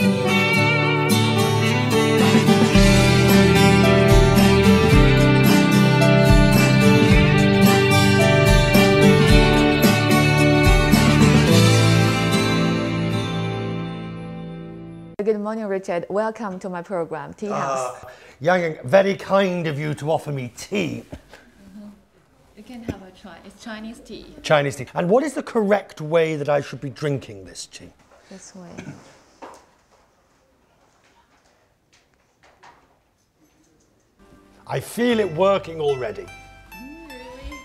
Good morning, Richard. Welcome to my program, Tea House. Yang, very kind of you to offer me tea. You can have a try. It's Chinese tea. Chinese tea. And what is the correct way that I should be drinking this tea? This way. I feel it working already. Really?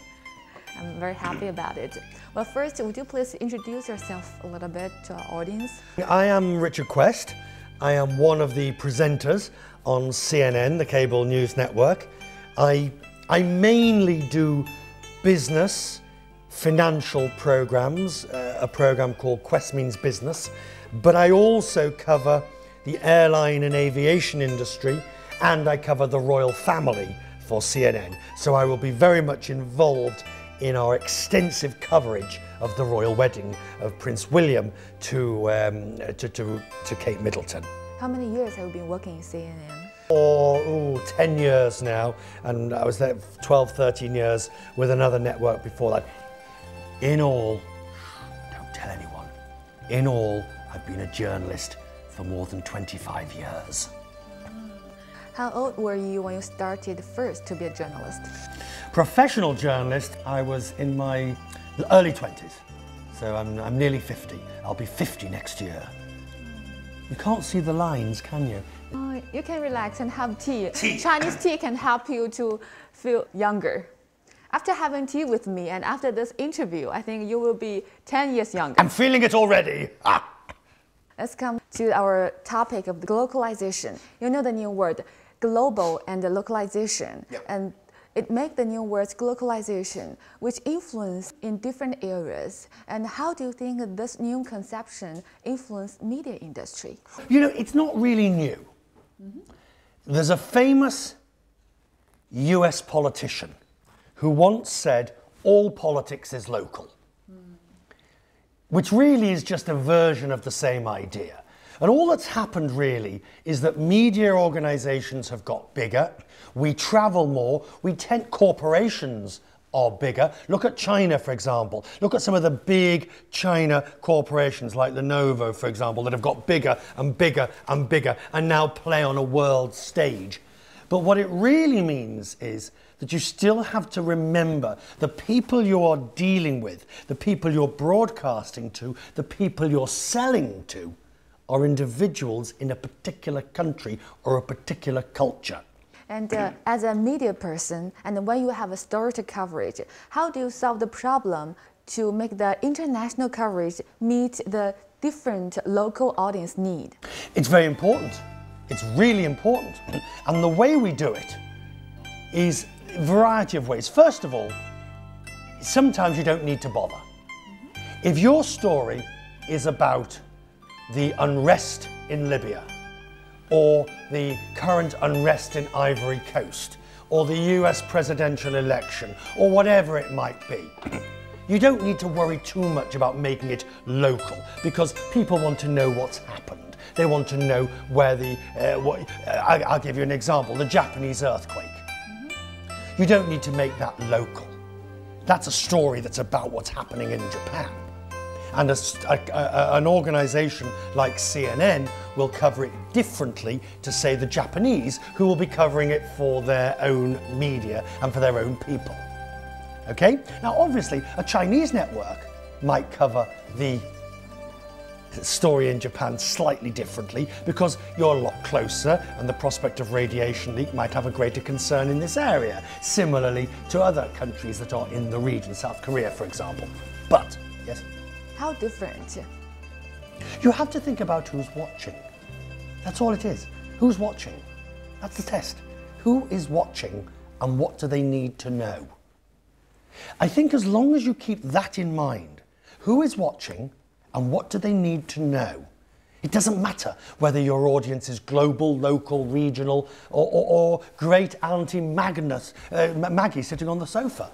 I'm very happy about it. Well, first, would you please introduce yourself a little bit to our audience? I am Richard Quest. I am one of the presenters on CNN, the cable news network. I mainly do business, financial programs, a program called Quest Means Business, but I also cover the airline and aviation industry, and I cover the royal family for CNN. So I will be very much involved in our extensive coverage of the royal wedding of Prince William to Kate Middleton. How many years have you been working in CNN? For 10 years now, and I was there 12, 13 years with another network before that. In all, don't tell anyone, in all, I've been a journalist for more than 25 years. How old were you when you started first to be a journalist? Professional journalist, I was in my early 20s. So I'm nearly 50. I'll be 50 next year. You can't see the lines, can you? Oh, you can relax and have tea. Chinese tea can help you to feel younger. After having tea with me and after this interview, I think you will be 10 years younger. I'm feeling it already. Let's come to our topic of globalization. You know the new word, global and localization. Yep. And it makes the new words globalization, which influence in different areas. And how do you think this new conception influenced media industry? You know, it's not really new. There's a famous US politician who once said, all politics is local, which really is just a version of the same idea. And all that's happened really is that media organizations have got bigger, we travel more, corporations are bigger. Look at China, for example. Look at some of the big China corporations like Lenovo, for example, that have got bigger and bigger and bigger and now play on a world stage. But what it really means is that you still have to remember the people you are dealing with, the people you're broadcasting to, the people you're selling to, are individuals in a particular country or a particular culture. And as a media person, and when you have a story to coverage, how do you solve the problem to make the international coverage meet the different local audience need? It's very important. It's really important. And the way we do it is a variety of ways. First of all, sometimes you don't need to bother. If your story is about the unrest in Libya, or the current unrest in Ivory Coast, or the US presidential election, or whatever it might be, you don't need to worry too much about making it local, because people want to know what's happened. They want to know where the, I'll give you an example, the Japanese earthquake. You don't need to make that local. That's a story that's about what's happening in Japan. And an organization like CNN will cover it differently to, say, the Japanese, who will be covering it for their own media and for their own people. Okay? Now, obviously, a Chinese network might cover the story in Japan slightly differently because you're a lot closer and the prospect of radiation leak might have a greater concern in this area, similarly to other countries that are in the region, South Korea, for example. But, yes? How different? You have to think about who's watching. That's all it is. Who's watching? That's the test. Who is watching and what do they need to know? I think as long as you keep that in mind, who is watching and what do they need to know? It doesn't matter whether your audience is global, local, regional, or great Auntie Maggie sitting on the sofa.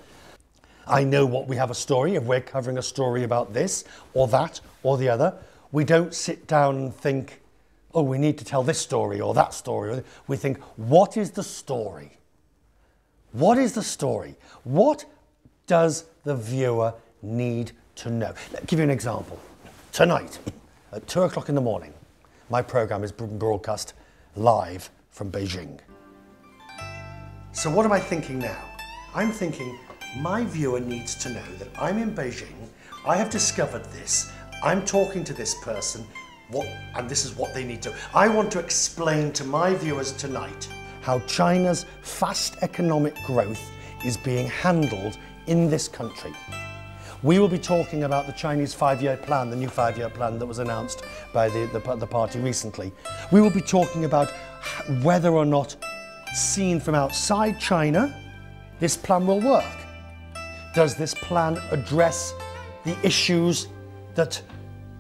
I know what we have a story, if we're covering a story about this or that or the other. We don't sit down and think, oh, we need to tell this story or that story. We think, what is the story? What is the story? What does the viewer need to know? Let me give you an example. Tonight, at 2 o'clock in the morning, my program is broadcast live from Beijing. So what am I thinking now? I'm thinking my viewer needs to know that I'm in Beijing, I have discovered this, I'm talking to this person, and this is what they need to. I want to explain to my viewers tonight how China's fast economic growth is being handled in this country. We will be talking about the Chinese 5-year plan, the new 5-year plan that was announced by the party recently. We will be talking about whether or not, seen from outside China, this plan will work. Does this plan address the issues that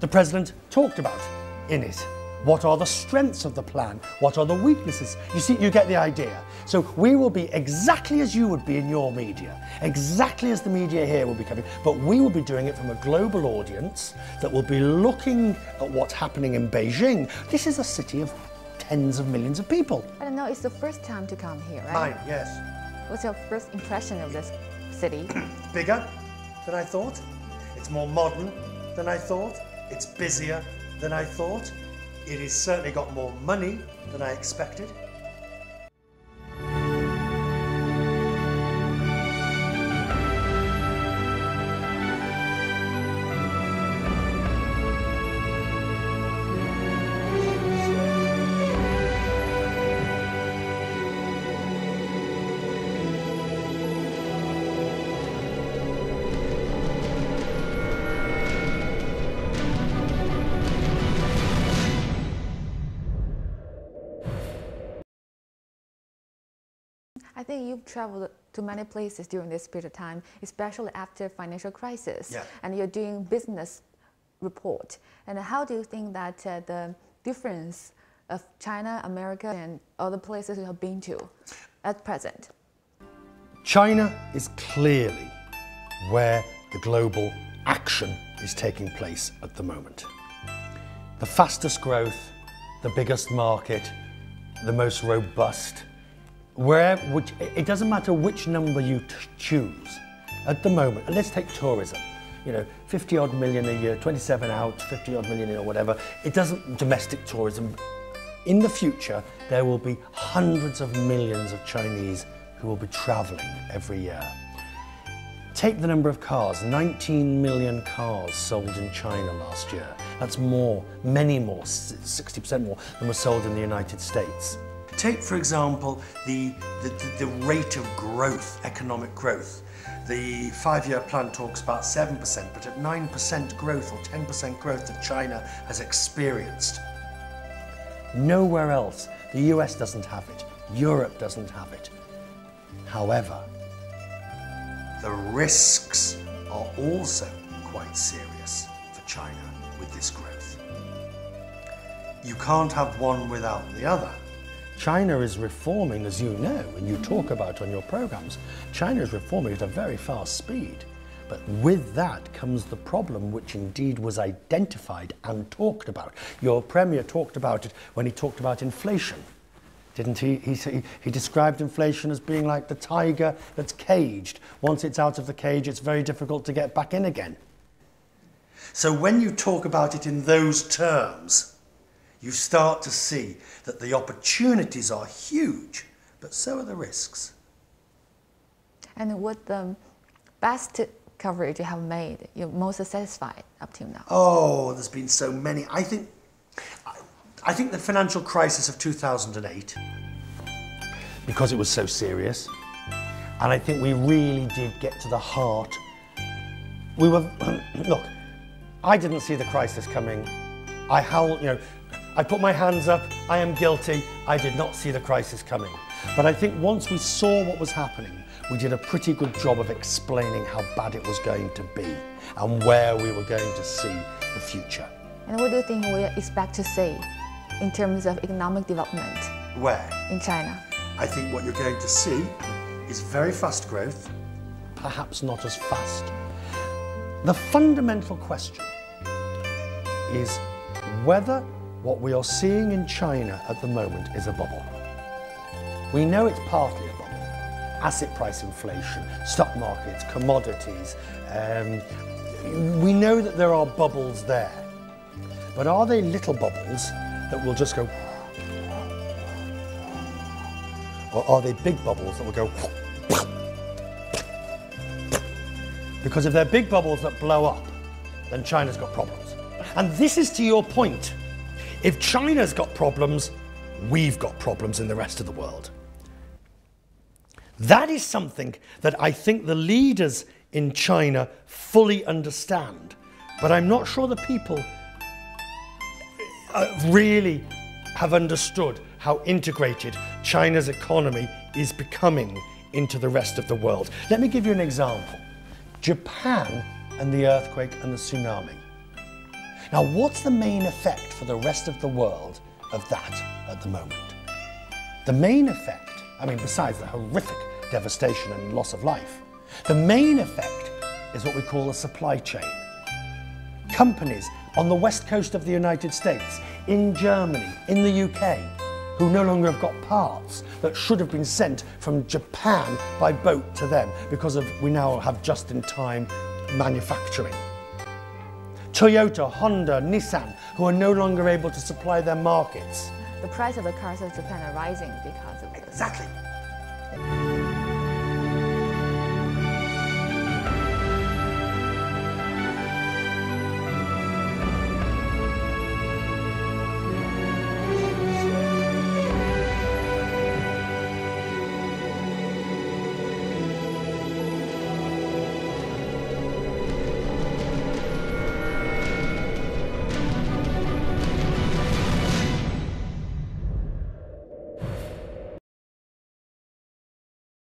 the president talked about in it? What are the strengths of the plan? What are the weaknesses? You see, you get the idea. So we will be exactly as you would be in your media, exactly as the media here will be covering, but we will be doing it from a global audience that will be looking at what's happening in Beijing. This is a city of tens of millions of people. I don't know, it's the first time to come here, right? Mine, yes. What's your first impression of this city? Bigger than I thought. It's more modern than I thought. It's busier than I thought. It has certainly got more money than I expected. I think you've traveled to many places during this period of time, especially after financial crisis. Yeah. And you're doing business report. And how do you think that the difference of China, America, and other places you have been to at present? China is clearly where the global action is taking place at the moment. The fastest growth, the biggest market, the most robust. It doesn't matter which number you choose. At the moment, let's take tourism. 50 odd million a year, 27 out, 50 odd million or whatever. It doesn't, domestic tourism. In the future, there will be hundreds of millions of Chinese who will be traveling every year. Take the number of cars, 19 million cars sold in China last year. That's more, many more, 60% more than were sold in the United States. Take, for example, the rate of growth, economic growth. The 5-year plan talks about 7%, but at 9% growth or 10% growth that China has experienced. Nowhere else. The US doesn't have it. Europe doesn't have it. However, the risks are also quite serious for China with this growth. You can't have one without the other. China is reforming, as you know, and you talk about on your programs. China is reforming at a very fast speed. But with that comes the problem which indeed was identified and talked about. Your Premier talked about it when he talked about inflation, didn't he? He described inflation as being like the tiger that's caged. Once it's out of the cage, it's very difficult to get back in again. So when you talk about it in those terms, you start to see that the opportunities are huge, but so are the risks. And what the best coverage you have made, you're most satisfied up till now? Oh, there's been so many. I think the financial crisis of 2008, because it was so serious, and I think we really did get to the heart. We were, look, I didn't see the crisis coming. I howled, I put my hands up, I am guilty, I did not see the crisis coming. But I think once we saw what was happening, we did a pretty good job of explaining how bad it was going to be and where we were going to see the future. And what do you think we expect to see in terms of economic development? Where? In China. I think what you're going to see is very fast growth, perhaps not as fast. The fundamental question is whether what we are seeing in China at the moment is a bubble. We know it's partly a bubble. Asset price inflation, stock markets, commodities. We know that there are bubbles there. But are they little bubbles that will just go, or are they big bubbles that will go? Because if they're big bubbles that blow up, then China's got problems. And this is to your point. If China's got problems, we've got problems in the rest of the world. That is something that I think the leaders in China fully understand. But I'm not sure the people really have understood how integrated China's economy is becoming into the rest of the world. Let me give you an example. Japan and the earthquake and the tsunami. Now, what's the main effect for the rest of the world of that at the moment? The main effect, I mean, besides the horrific devastation and loss of life, the main effect is what we call a supply chain. Companies on the west coast of the United States, in Germany, in the UK, who no longer have got parts that should have been sent from Japan by boat to them because we now have just-in-time manufacturing. Toyota, Honda, Nissan, who are no longer able to supply their markets. The price of the cars in Japan are rising because of this. Exactly.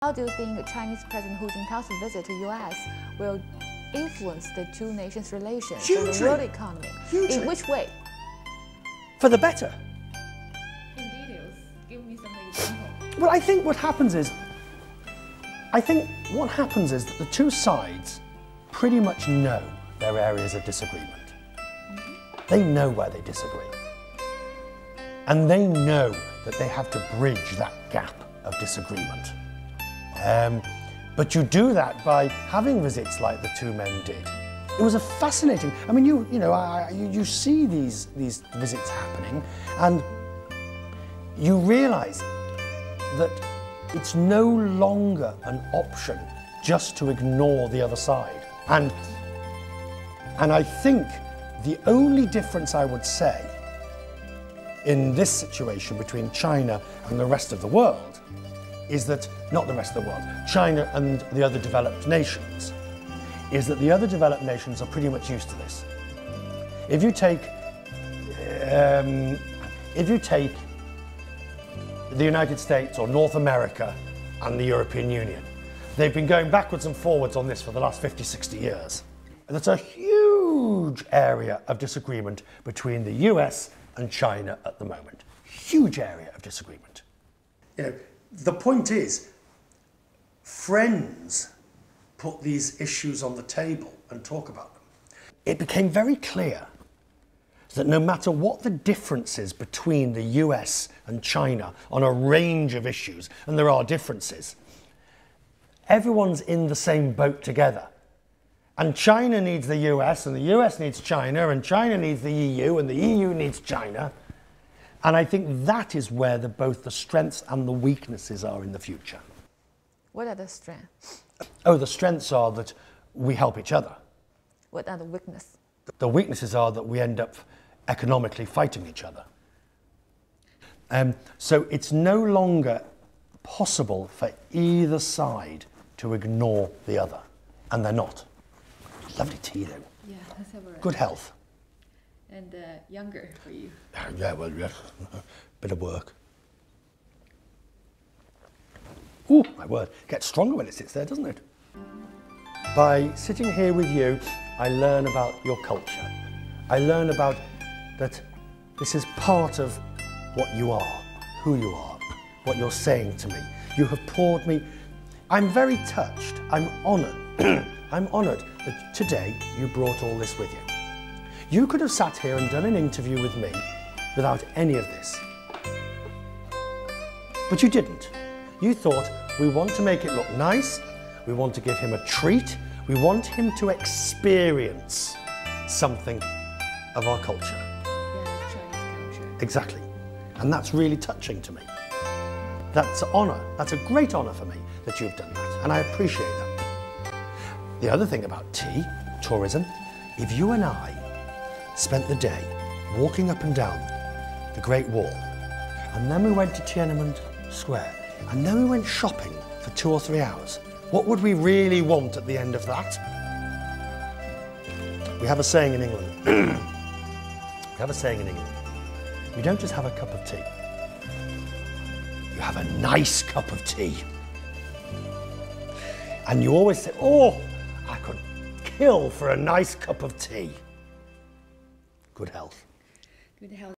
How do you think Chinese President Hu Jintao's visit to US will influence the two nations' relations and the world economy? Hugely. In which way? For the better. In details, give me some examples. Well, I think what happens is that the two sides pretty much know their areas of disagreement. They know where they disagree. And they know that they have to bridge that gap of disagreement. But you do that by having visits like the two men did. It was a fascinating. I mean, you see these visits happening, and you realise that it's no longer an option just to ignore the other side. And I think the only difference I would say in this situation between China and the rest of the world is that, not the rest of the world, China and the other developed nations, is that the other developed nations are pretty much used to this. If you take the United States or North America and the European Union, they've been going backwards and forwards on this for the last 50, 60 years. And that's a huge area of disagreement between the US and China at the moment. Huge area of disagreement. You know, the point is, friends put these issues on the table and talk about them. It became very clear that no matter what the differences between the US and China on a range of issues, and there are differences, everyone's in the same boat together. And China needs the US, and the US needs China, and China needs the EU, and the EU needs China. And I think that is where both the strengths and the weaknesses are in the future. What are the strengths? Oh, the strengths are that we help each other. What are the weaknesses? The weaknesses are that we end up economically fighting each other. So it's no longer possible for either side to ignore the other, and they're not. Lovely tea though. Yeah, let's have a rest. Good health. And younger for you. Yeah, well, yeah. Bit of work. Ooh, my word. Gets stronger when it sits there, doesn't it? By sitting here with you, I learn about your culture. I learn about that this is part of what you are, who you are, what you're saying to me. You have poured me. I'm very touched. I'm honoured. I'm honoured that today you brought all this with you. You could have sat here and done an interview with me without any of this. But you didn't. You thought, we want to make it look nice, we want to give him a treat, we want him to experience something of our culture. Yeah, Chinese culture. Exactly. And that's really touching to me. That's an honour. That's a great honour for me that you've done that, and I appreciate that. The other thing about tea, tourism, if you and I spent the day walking up and down the Great Wall, and then we went to Tiananmen Square, and then we went shopping for 2 or 3 hours, what would we really want at the end of that? We have a saying in England. We have a saying in England. You don't just have a cup of tea. You have a nice cup of tea. And you always say, oh, I could kill for a nice cup of tea. Good health. Good health.